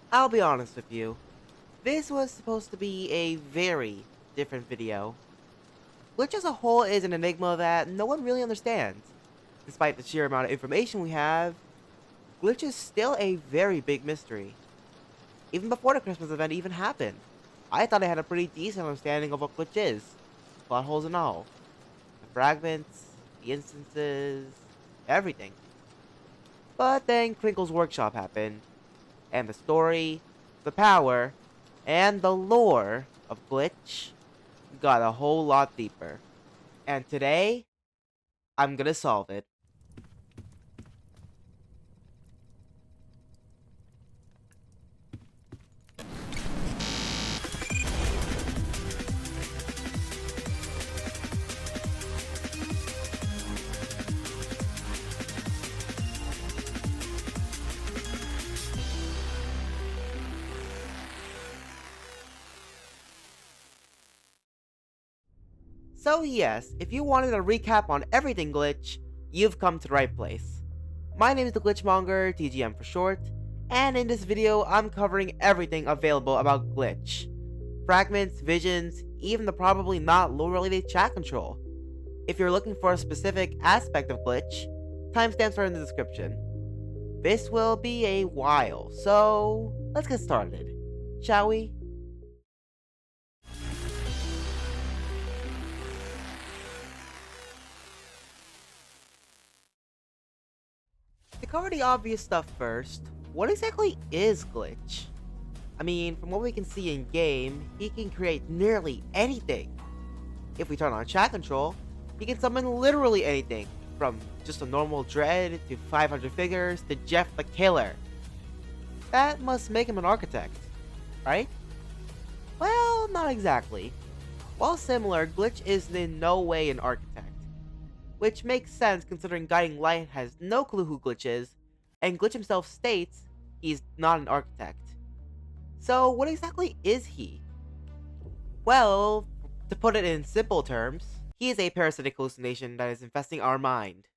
I'll be honest with you, this was supposed to be a very different video. Glitch as a whole is an enigma that no one really understands. Despite the sheer amount of information we have, Glitch is still a very big mystery. Even before the Christmas event even happened, I thought I had a pretty decent understanding of what Glitch is, plot holes and all. The fragments, the instances, everything. But then Crinkle's workshop happened, and the story, the power, and the lore of Glitch got a whole lot deeper. And today, I'm gonna solve it. So yes, if you wanted a recap on everything Glitch, you've come to the right place. My name is the Glitchmonger, TGM for short, and in this video I'm covering everything available about Glitch. Fragments, visions, even the probably not lore-related chat control. If you're looking for a specific aspect of Glitch, timestamps are in the description. This will be a while, so let's get started, shall we? To cover the obvious stuff first, what exactly is Glitch? I mean, from what we can see in game, he can create nearly anything. If we turn on chat control, he can summon literally anything, from just a normal Dread to 500 figures to Jeff the Killer. That must make him an architect, right? Well, not exactly. While similar, Glitch is in no way an architect. Which makes sense considering Guiding Light has no clue who Glitch is, and Glitch himself states he's not an architect. So what exactly is he? Well, to put it in simple terms, he is a parasitic hallucination that is infesting our mind.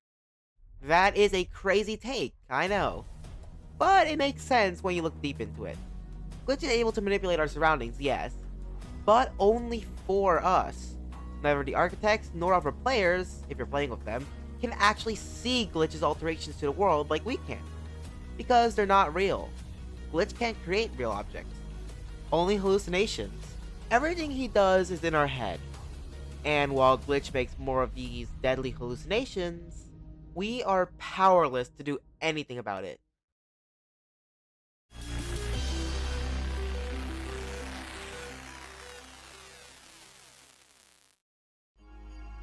That is a crazy take, I know. But it makes sense when you look deep into it. Glitch is able to manipulate our surroundings, yes, but only for us. Neither the architects nor other players, if you're playing with them, can actually see Glitch's alterations to the world like we can. Because they're not real. Glitch can't create real objects. Only hallucinations. Everything he does is in our head. And while Glitch makes more of these deadly hallucinations, we are powerless to do anything about it.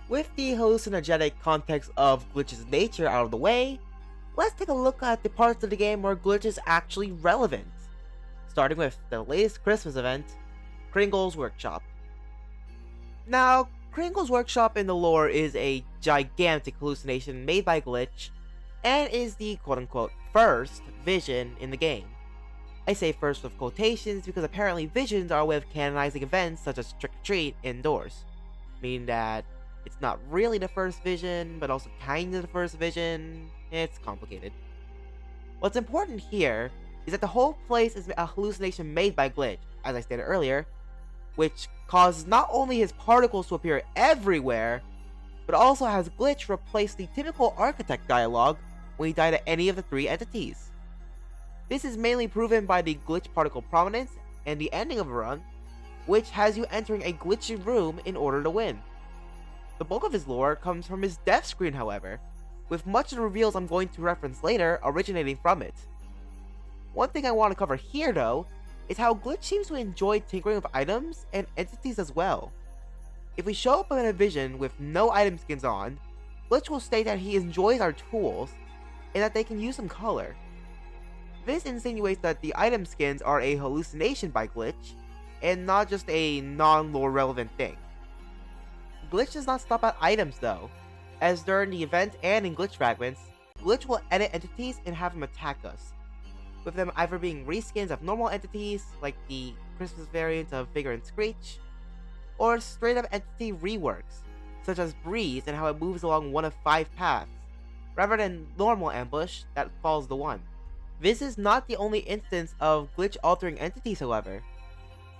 With the hallucinogenic context of Glitch's nature out of the way, let's take a look at the parts of the game where Glitch is actually relevant. Starting with the latest Christmas event, Kringle's Workshop. Now, Kringle's Workshop in the lore is a gigantic hallucination made by Glitch, and is the quote-unquote first vision in the game. I say first with quotations because apparently visions are a way of canonizing events such as Trick or Treat indoors, meaning that it's not really the first vision, but also kinda the first vision. It's complicated. What's important here is that the whole place is a hallucination made by Glitch, as I stated earlier, which causes not only his particles to appear everywhere, but also has Glitch replace the typical architect dialogue when he died at any of the three entities. This is mainly proven by the Glitch particle prominence and the ending of a run, which has you entering a glitchy room in order to win. The bulk of his lore comes from his death screen, however, with much of the reveals I'm going to reference later originating from it. One thing I want to cover here, though, is how Glitch seems to enjoy tinkering with items and entities as well. If we show up in a vision with no item skins on, Glitch will state that he enjoys our tools, and that they can use some color. This insinuates that the item skins are a hallucination by Glitch, and not just a non-lore relevant thing. Glitch does not stop at items though, as during the event and in Glitch Fragments, Glitch will edit entities and have them attack us, with them either being reskins of normal entities, like the Christmas variant of Vigor and Screech, or straight up entity reworks, such as Breeze and how it moves along one of 5 paths, rather than normal ambush that follows the one. This is not the only instance of glitch-altering entities, however,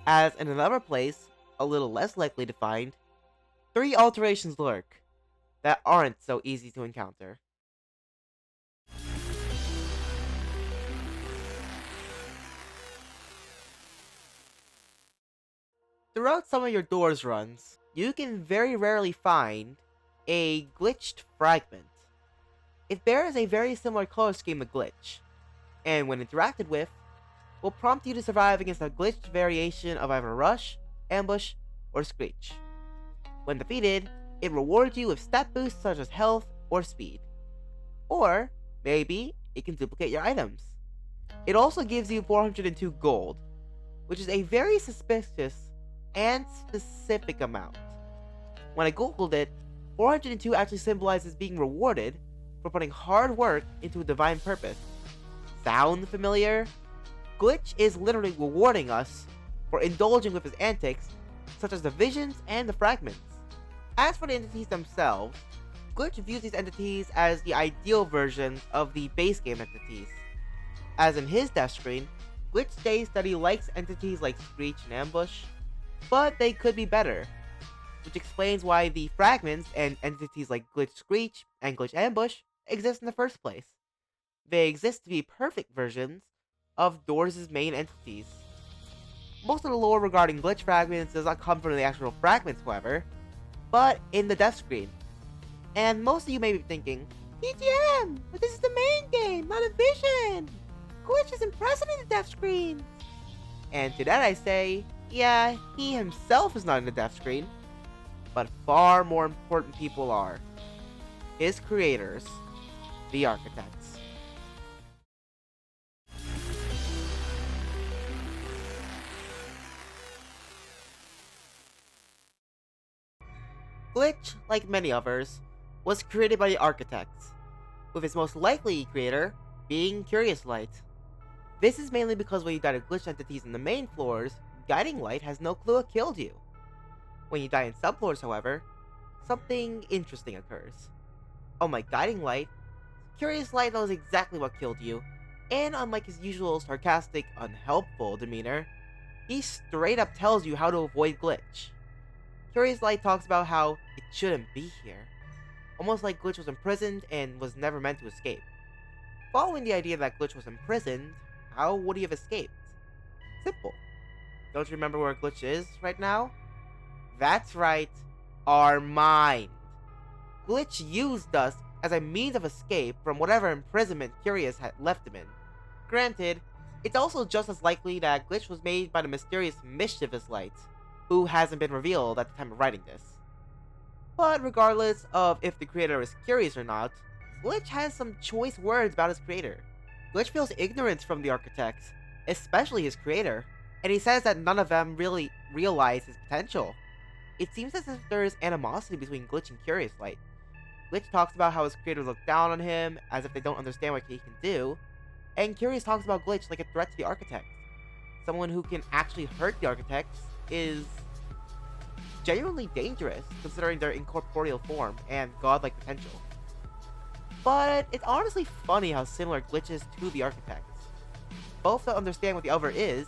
as in another place, a little less likely to find, 3 alterations lurk that aren't so easy to encounter. Throughout some of your Doors runs, you can very rarely find a glitched fragment. It bears a very similar color scheme to Glitch, and when interacted with, will prompt you to survive against a glitched variation of either Rush, Ambush, or Screech. When defeated, it rewards you with stat boosts such as health or speed. Or, maybe, it can duplicate your items. It also gives you 402 gold, which is a very suspicious and specific amount. When I googled it, 402 actually symbolizes being rewarded for putting hard work into a divine purpose. Sound familiar? Glitch is literally rewarding us for indulging with his antics, such as the visions and the fragments. As for the entities themselves, Glitch views these entities as the ideal version of the base game entities. As in his death screen, Glitch states that he likes entities like Screech and Ambush, but they could be better, which explains why the fragments and entities like Glitch Screech and Glitch Ambush exist in the first place. They exist to be perfect versions of Doors' main entities. Most of the lore regarding Glitch fragments does not come from the actual fragments, however, but in the death screen. And most of you may be thinking, PGM, but this is the main game, not a vision! Glitch isn't present in the death screen! And to that I say, yeah, he himself is not in the death screen, but far more important people are. His creators, the architects. Glitch, like many others, was created by the architects, with its most likely creator being Curious Light. This is mainly because when you die to glitch entities in the main floors, Guiding Light has no clue what killed you. When you die in subfloors, however, something interesting occurs. Unlike Guiding Light, Curious Light knows exactly what killed you, and unlike his usual sarcastic, unhelpful demeanor, he straight up tells you how to avoid Glitch. Curious Light talks about how it shouldn't be here, almost like Glitch was imprisoned and was never meant to escape. Following the idea that Glitch was imprisoned, how would he have escaped? Simple. Don't you remember where Glitch is right now? That's right, our mind. Glitch used us as a means of escape from whatever imprisonment Curious had left him in. Granted, it's also just as likely that Glitch was made by the mysterious Mischievous Light, who hasn't been revealed at the time of writing this. But regardless of if the creator is curious or not, Glitch has some choice words about his creator. Glitch feels ignorance from the architects, especially his creator, and he says that none of them really realize his potential. It seems as if there is animosity between Glitch and Curious Light. Glitch talks about how his creators look down on him, as if they don't understand what he can do, and Curious talks about Glitch like a threat to the architects. Someone who can actually hurt the architects is genuinely dangerous, considering their incorporeal form and godlike potential. But it's honestly funny how similar Glitch is to the architects. Both don't understand what the other is,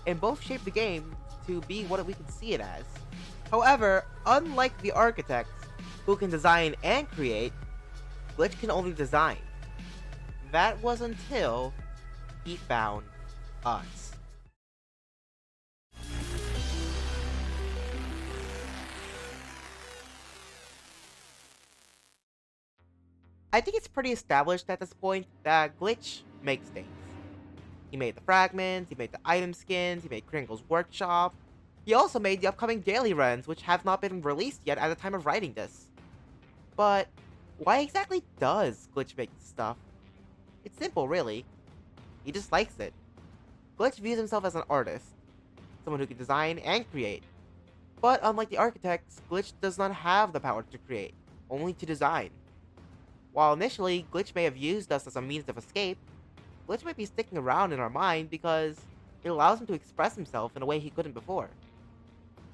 and both shape the game to be what we can see it as. However, unlike the architects, who can design and create, Glitch can only design. That was until he found us. I think it's pretty established at this point that Glitch makes things. He made the fragments, he made the item skins, he made Kringle's workshop. He also made the upcoming daily runs, which have not been released yet at the time of writing this. But why exactly does Glitch make stuff? It's simple, really. He just likes it. Glitch views himself as an artist, someone who can design and create. But unlike the architects, Glitch does not have the power to create, only to design. While initially, Glitch may have used us as a means of escape, Glitch might be sticking around in our mind because it allows him to express himself in a way he couldn't before.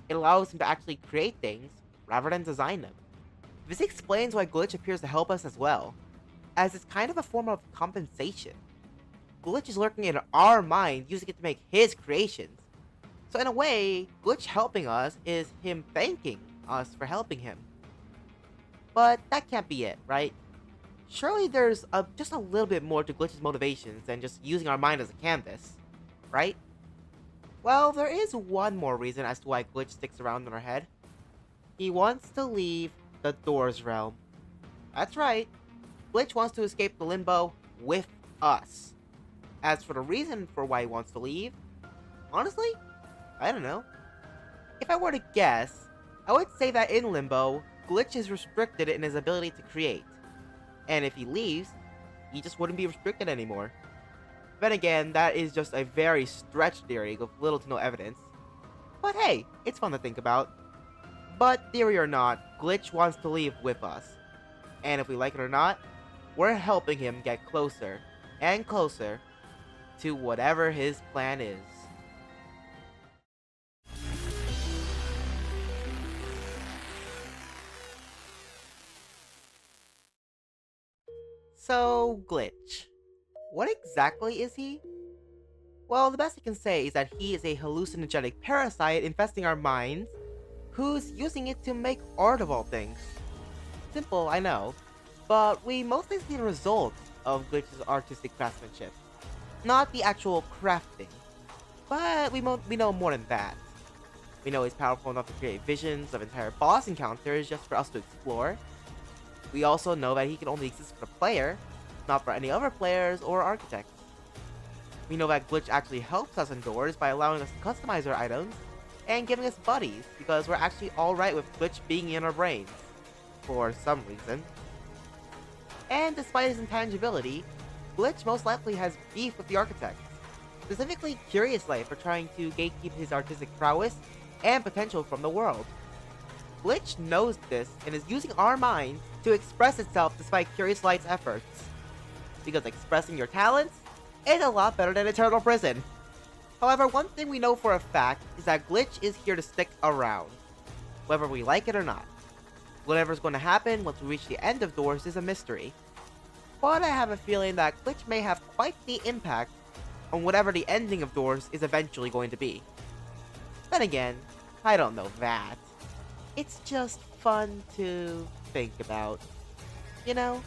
It allows him to actually create things, rather than design them. This explains why Glitch appears to help us as well, as it's kind of a form of compensation. Glitch is lurking in our mind, using it to make his creations. So in a way, Glitch helping us is him thanking us for helping him. But that can't be it, right? Surely there's just a little bit more to Glitch's motivations than just using our mind as a canvas, right? Well, there is one more reason as to why Glitch sticks around in our head. He wants to leave the Doors realm. That's right, Glitch wants to escape the limbo with us. As for the reason for why he wants to leave, honestly, I don't know. If I were to guess, I would say that in limbo, Glitch is restricted in his ability to create. And if he leaves, he just wouldn't be restricted anymore. Then again, that is just a very stretched theory with little to no evidence. But hey, it's fun to think about. But theory or not, Glitch wants to leave with us. And if we like it or not, we're helping him get closer and closer to whatever his plan is. So, Glitch. What exactly is he? Well, the best I can say is that he is a hallucinogenic parasite infesting our minds, who's using it to make art of all things. Simple, I know, but we mostly see the result of Glitch's artistic craftsmanship, not the actual crafting. But we know more than that. We know he's powerful enough to create visions of entire boss encounters just for us to explore. We also know that he can only exist for the player, not for any other players or architects. We know that Glitch actually helps us indoors by allowing us to customize our items and giving us buddies, because we're actually alright with Glitch being in our brains. For some reason. And despite his intangibility, Glitch most likely has beef with the architects, specifically Curious Light for trying to gatekeep his artistic prowess and potential from the world. Glitch knows this and is using our mind to express itself despite Curious Light's efforts. Because expressing your talents is a lot better than eternal prison. However, one thing we know for a fact is that Glitch is here to stick around, whether we like it or not. Whatever's going to happen once we reach the end of Doors is a mystery. But I have a feeling that Glitch may have quite the impact on whatever the ending of Doors is eventually going to be. Then again, I don't know that. It's just fun to think about, you know?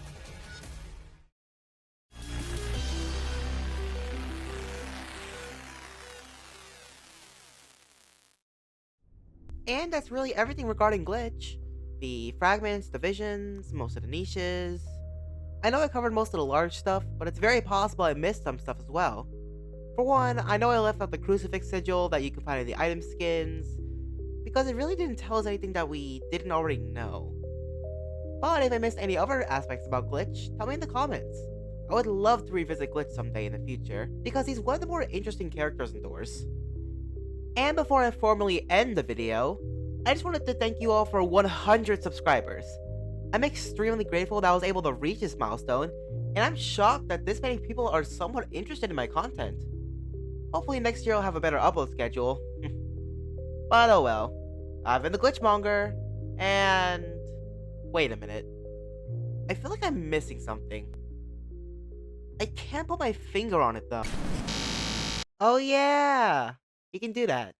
And that's really everything regarding Glitch. The fragments, the visions, most of the niches. I know I covered most of the large stuff, but it's very possible I missed some stuff as well. For one, I know I left out the crucifix sigil that you can find in the item skins, because it really didn't tell us anything that we didn't already know. But if I missed any other aspects about Glitch, tell me in the comments. I would love to revisit Glitch someday in the future, because he's one of the more interesting characters in Doors. And before I formally end the video, I just wanted to thank you all for 100 subscribers. I'm extremely grateful that I was able to reach this milestone, and I'm shocked that this many people are somewhat interested in my content. Hopefully next year I'll have a better upload schedule. But oh well. I've been the Glitchmonger, and... wait a minute. I feel like I'm missing something. I can't put my finger on it though. Oh yeah! You can do that.